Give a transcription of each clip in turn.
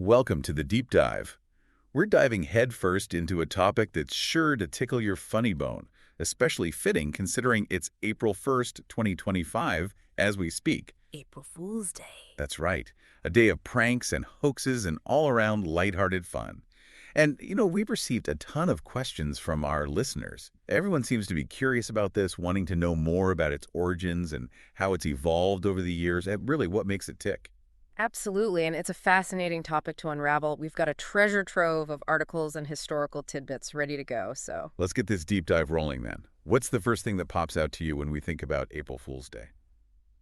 Welcome to the Deep Dive. We're diving headfirst into a topic that's sure to tickle your funny bone, especially fitting considering it's April 1st, 2025, as we speak. April Fool's Day. That's right, a day of pranks and hoaxes and all-around lighthearted fun. And, we've received a ton of questions from our listeners. Everyone seems to be curious about this, wanting to know more about its origins and how it's evolved over the years, and really what makes it tick. Absolutely, and it's a fascinating topic to unravel. We've got a treasure trove of articles and historical tidbits ready to go, so. Let's get this deep dive rolling then. What's the first thing that pops out to you when we think about April Fool's Day?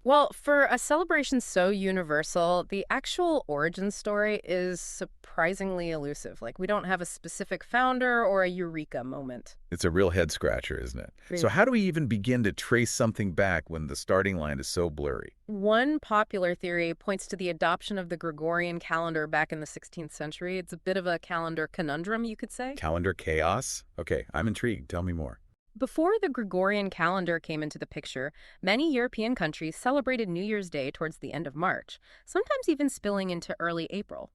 Well, for a celebration so universal, the actual origin story is surprisingly elusive. Like, we don't have a specific founder or a eureka moment. It's a real head scratcher, isn't it? Really. So how do we even begin to trace something back when the starting line is so blurry? One popular theory points to the adoption of the Gregorian calendar back in the 16th century. It's a bit of a calendar conundrum, you could say. Calendar chaos? Okay, I'm intrigued. Tell me more. Before the Gregorian calendar came into the picture, many European countries celebrated New Year's Day towards the end of March, sometimes even spilling into early April.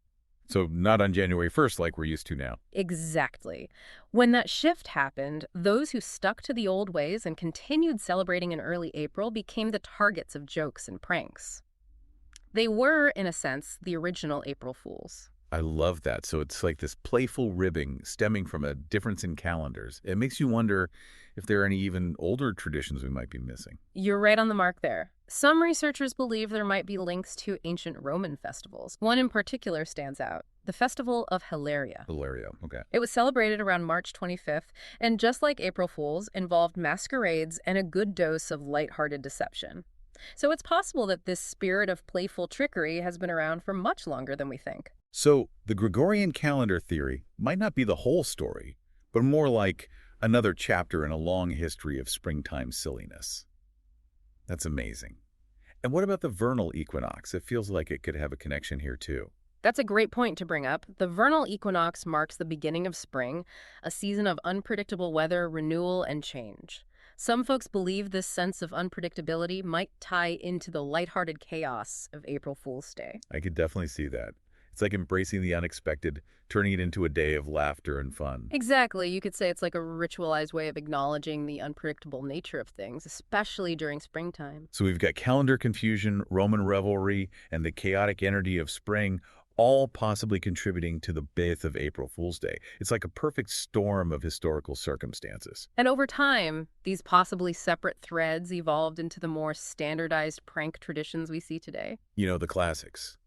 So not on January 1st like we're used to now. Exactly. When that shift happened, those who stuck to the old ways and continued celebrating in early April became the targets of jokes and pranks. They were, in a sense, the original April Fools. I love that. So it's like this playful ribbing stemming from a difference in calendars. It makes you wonder if there are any even older traditions we might be missing. You're right on the mark there. Some researchers believe there might be links to ancient Roman festivals. One in particular stands out, the Festival of Hilaria. Hilaria, okay. It was celebrated around March 25th, and just like April Fools, involved masquerades and a good dose of lighthearted deception. So it's possible that this spirit of playful trickery has been around for much longer than we think. So the Gregorian calendar theory might not be the whole story, but more like another chapter in a long history of springtime silliness. That's amazing. And what about the vernal equinox? It feels like it could have a connection here too. That's a great point to bring up. The vernal equinox marks the beginning of spring, a season of unpredictable weather, renewal, and change. Some folks believe this sense of unpredictability might tie into the lighthearted chaos of April Fool's Day. I could definitely see that. It's like embracing the unexpected, turning it into a day of laughter and fun. Exactly. You could say it's like a ritualized way of acknowledging the unpredictable nature of things, especially during springtime. So we've got calendar confusion, Roman revelry, and the chaotic energy of spring, all possibly contributing to the birth of April Fool's Day. It's like a perfect storm of historical circumstances. And over time, these possibly separate threads evolved into the more standardized prank traditions we see today. You know, the classics.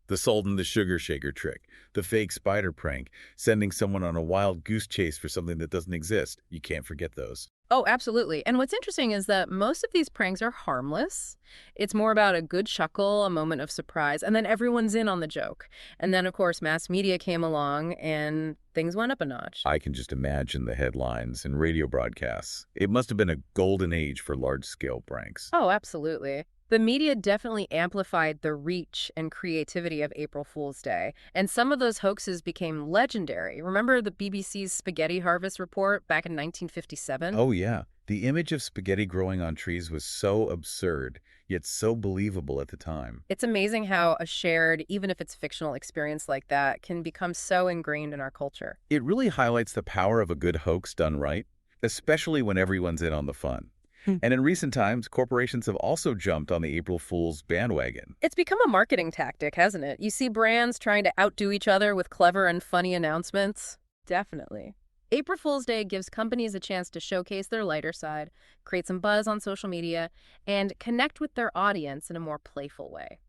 The salt and the sugar shaker trick, the fake spider prank, sending someone on a wild goose chase for something that doesn't exist. You can't forget those. Oh, absolutely. And what's interesting is that most of these pranks are harmless. It's more about a good chuckle, a moment of surprise, and then everyone's in on the joke. And then, of course, mass media came along and things went up a notch. I can just imagine the headlines and radio broadcasts. It must have been a golden age for large-scale pranks. Oh, absolutely. The media definitely amplified the reach and creativity of April Fool's Day, and some of those hoaxes became legendary. Remember the BBC's spaghetti harvest report back in 1957? Oh, yeah. The image of spaghetti growing on trees was so absurd, yet so believable at the time. It's amazing how a shared, even if it's fictional experience like that, can become so ingrained in our culture. It really highlights the power of a good hoax done right, especially when everyone's in on the fun. And in recent times, corporations have also jumped on the April Fool's bandwagon. It's become a marketing tactic, hasn't it? You see brands trying to outdo each other with clever and funny announcements. Definitely. April Fool's Day gives companies a chance to showcase their lighter side, create some buzz on social media, and connect with their audience in a more playful way.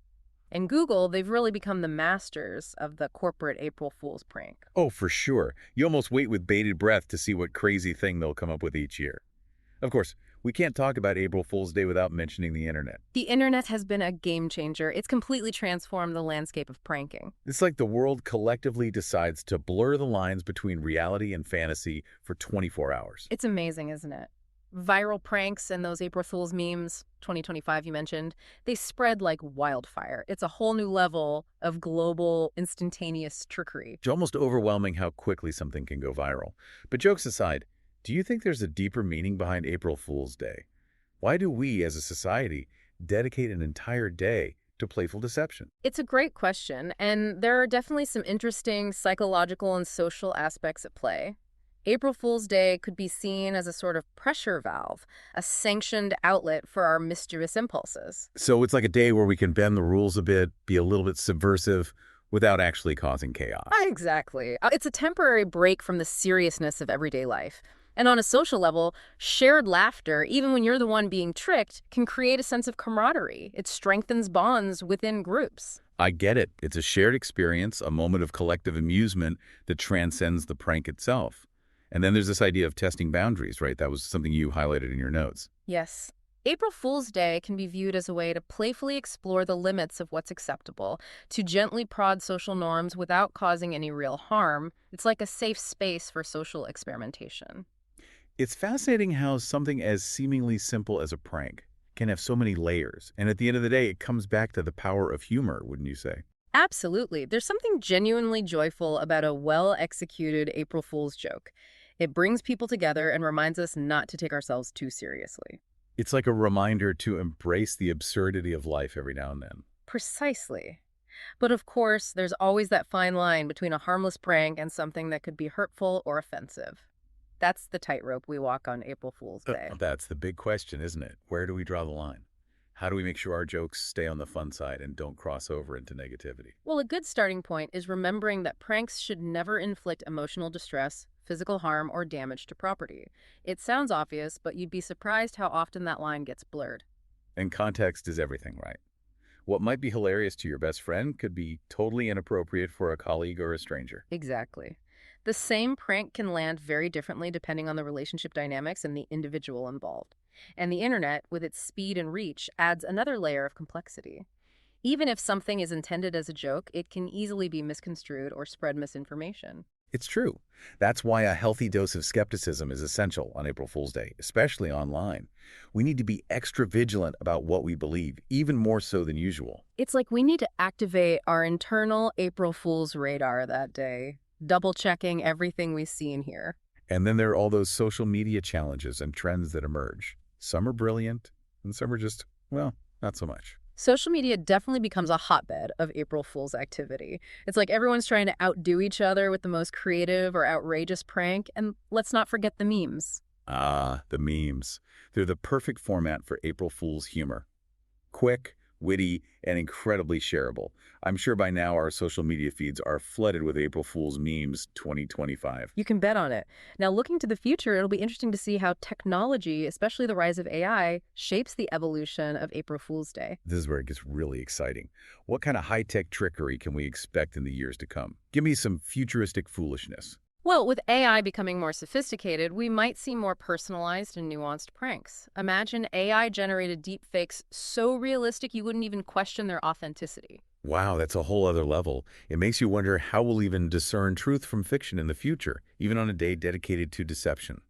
In Google, they've really become the masters of the corporate April Fool's prank. Oh, for sure. You almost wait with bated breath to see what crazy thing they'll come up with each year. Of course, we can't talk about April Fool's Day without mentioning the internet. The internet has been a game changer. It's completely transformed the landscape of pranking. It's like the world collectively decides to blur the lines between reality and fantasy for 24 hours. It's amazing, isn't it? Viral pranks and those April Fool's memes, 2025 you mentioned, they spread like wildfire. It's a whole new level of global, instantaneous trickery. It's almost overwhelming how quickly something can go viral. But jokes aside, do you think there's a deeper meaning behind April Fool's Day? Why do we, as a society, dedicate an entire day to playful deception? It's a great question, and there are definitely some interesting psychological and social aspects at play. April Fool's Day could be seen as a sort of pressure valve, a sanctioned outlet for our mischievous impulses. So it's like a day where we can bend the rules a bit, be a little bit subversive, without actually causing chaos. Exactly. It's a temporary break from the seriousness of everyday life. And on a social level, shared laughter, even when you're the one being tricked, can create a sense of camaraderie. It strengthens bonds within groups. I get it. It's a shared experience, a moment of collective amusement that transcends the prank itself. And then there's this idea of testing boundaries, right? That was something you highlighted in your notes. Yes. April Fool's Day can be viewed as a way to playfully explore the limits of what's acceptable, to gently prod social norms without causing any real harm. It's like a safe space for social experimentation. It's fascinating how something as seemingly simple as a prank can have so many layers. And at the end of the day, it comes back to the power of humor, wouldn't you say? Absolutely. There's something genuinely joyful about a well-executed April Fool's joke. It brings people together and reminds us not to take ourselves too seriously. It's like a reminder to embrace the absurdity of life every now and then. Precisely. But of course, there's always that fine line between a harmless prank and something that could be hurtful or offensive. That's the tightrope we walk on April Fool's Day. That's the big question, isn't it? Where do we draw the line? How do we make sure our jokes stay on the fun side and don't cross over into negativity? Well, a good starting point is remembering that pranks should never inflict emotional distress, physical harm, or damage to property. It sounds obvious, but you'd be surprised how often that line gets blurred. And context is everything, right? What might be hilarious to your best friend could be totally inappropriate for a colleague or a stranger. Exactly. The same prank can land very differently depending on the relationship dynamics and the individual involved. And the internet, with its speed and reach, adds another layer of complexity. Even if something is intended as a joke, it can easily be misconstrued or spread misinformation. It's true. That's why a healthy dose of skepticism is essential on April Fool's Day, especially online. We need to be extra vigilant about what we believe, even more so than usual. It's like we need to activate our internal April Fool's radar that day, double-checking everything we see and hear. And then there are all those social media challenges and trends that emerge. Some are brilliant, and some are just, well, not so much. Social media definitely becomes a hotbed of April Fool's activity. It's like everyone's trying to outdo each other with the most creative or outrageous prank, and let's not forget the memes. Ah, the memes. They're the perfect format for April Fool's humor. Quick, witty, and incredibly shareable. I'm sure by now our social media feeds are flooded with April Fool's memes 2025. You can bet on it. Now, looking to the future, it'll be interesting to see how technology, especially the rise of AI, shapes the evolution of April Fool's Day. This is where it gets really exciting. What kind of high-tech trickery can we expect in the years to come? Give me some futuristic foolishness. Well, with AI becoming more sophisticated, we might see more personalized and nuanced pranks. Imagine AI-generated deepfakes so realistic you wouldn't even question their authenticity. Wow, that's a whole other level. It makes you wonder how we'll even discern truth from fiction in the future, even on a day dedicated to deception.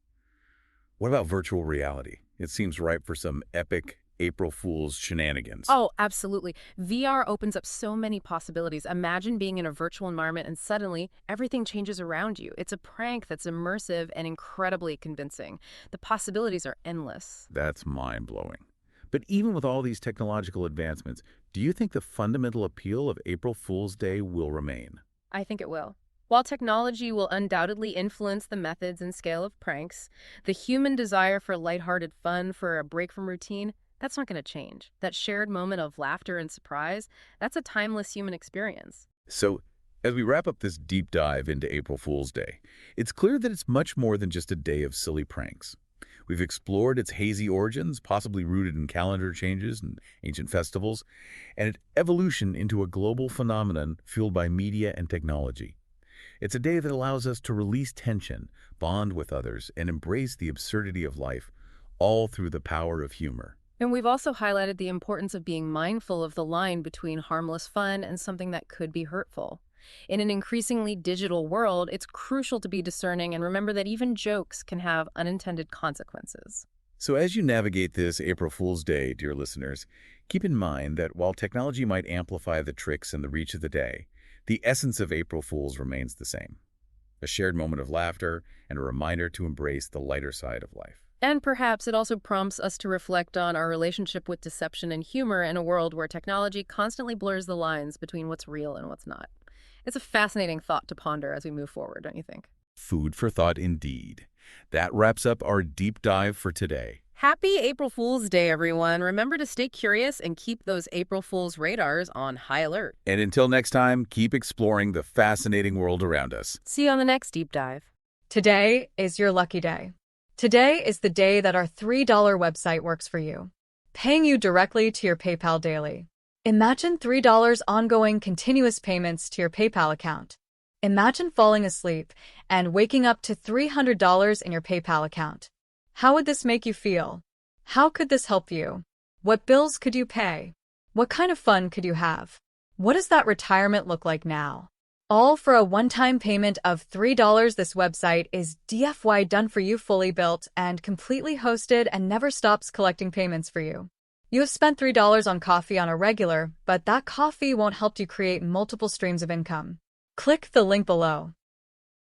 What about virtual reality? It seems ripe for some epic April Fool's shenanigans. Oh, absolutely. VR opens up so many possibilities. Imagine being in a virtual environment and suddenly everything changes around you. It's a prank that's immersive and incredibly convincing. The possibilities are endless. That's mind-blowing. But even with all these technological advancements, do you think the fundamental appeal of April Fool's Day will remain? I think it will. While technology will undoubtedly influence the methods and scale of pranks, the human desire for lighthearted fun, for a break from routine, that's not going to change. That shared moment of laughter and surprise, that's a timeless human experience. So, as we wrap up this deep dive into April Fool's Day, it's clear that it's much more than just a day of silly pranks. We've explored its hazy origins, possibly rooted in calendar changes and ancient festivals, and its evolution into a global phenomenon fueled by media and technology. It's a day that allows us to release tension, bond with others, and embrace the absurdity of life, all through the power of humor. And we've also highlighted the importance of being mindful of the line between harmless fun and something that could be hurtful. In an increasingly digital world, it's crucial to be discerning and remember that even jokes can have unintended consequences. So as you navigate this April Fool's Day, dear listeners, keep in mind that while technology might amplify the tricks and the reach of the day, the essence of April Fool's remains the same. A shared moment of laughter and a reminder to embrace the lighter side of life. And perhaps it also prompts us to reflect on our relationship with deception and humor in a world where technology constantly blurs the lines between what's real and what's not. It's a fascinating thought to ponder as we move forward, don't you think? Food for thought indeed. That wraps up our deep dive for today. Happy April Fool's Day, everyone. Remember to stay curious and keep those April Fool's radars on high alert. And until next time, keep exploring the fascinating world around us. See you on the next deep dive. Today is your lucky day. Today is the day that our $3 website works for you, paying you directly to your PayPal daily. Imagine $3 ongoing continuous payments to your PayPal account. Imagine falling asleep and waking up to $300 in your PayPal account. How would this make you feel? How could this help you? What bills could you pay? What kind of fun could you have? What does that retirement look like now? All for a one-time payment of $3. This website is DFY done for you, fully built and completely hosted, and never stops collecting payments for you. You have spent $3 on coffee on a regular, but that coffee won't help you create multiple streams of income. Click the link below.